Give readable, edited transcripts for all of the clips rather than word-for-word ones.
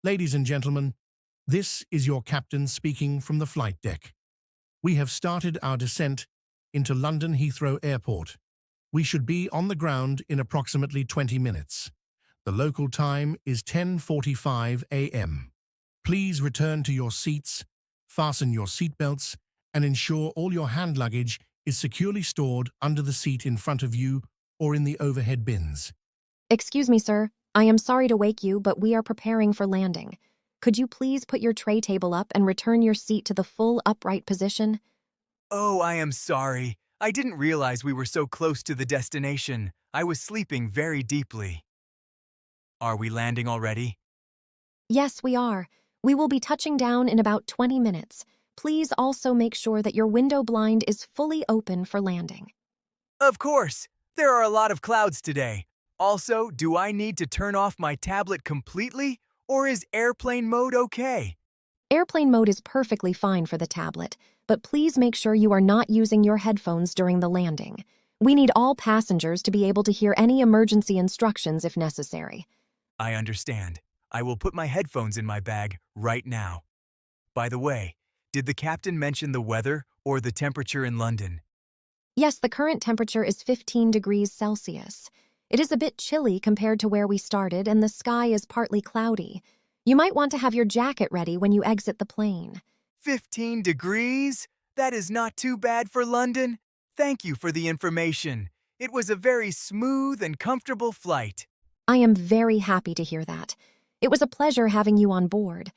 Ladies and gentlemen, this is your captain speaking from the flight deck. We have started our descent into London Heathrow Airport. We should be on the ground in approximately 20 minutes. The local time is 10:45 a.m. Please return to your seats, fasten your seatbelts, and ensure all your hand luggage is securely stored under the seat in front of you or in the overhead bins. Excuse me, sir. I am sorry to wake you, but we are preparing for landing. Could you please put your tray table up and return your seat to the full upright position? Oh, I am sorry. I didn't realize we were so close to the destination. I was sleeping very deeply. Are we landing already? Yes, we are. We will be touching down in about 20 minutes. Please also make sure that your window blind is fully open for landing. Of course. There are a lot of clouds today. Also, do I need to turn off my tablet completely, or is airplane mode okay? Airplane mode is perfectly fine for the tablet, but please make sure you are not using your headphones during the landing. We need all passengers to be able to hear any emergency instructions if necessary. I understand. I will put my headphones in my bag right now. By the way, did the captain mention the weather or the temperature in London? Yes, the current temperature is 15 degrees Celsius. It is a bit chilly compared to where we started, and the sky is partly cloudy. You might want to have your jacket ready when you exit the plane. 15 degrees? That is not too bad for London. Thank you for the information. It was a very smooth and comfortable flight. I am very happy to hear that. It was a pleasure having you on board.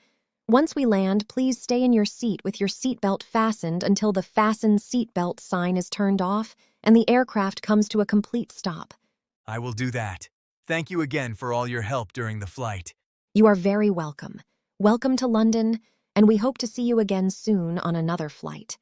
Once we land, please stay in your seat with your seatbelt fastened until the Fasten Seatbelt sign is turned off and the aircraft comes to a complete stop. I will do that. Thank you again for all your help during the flight. You are very welcome. Welcome to London, and we hope to see you again soon on another flight.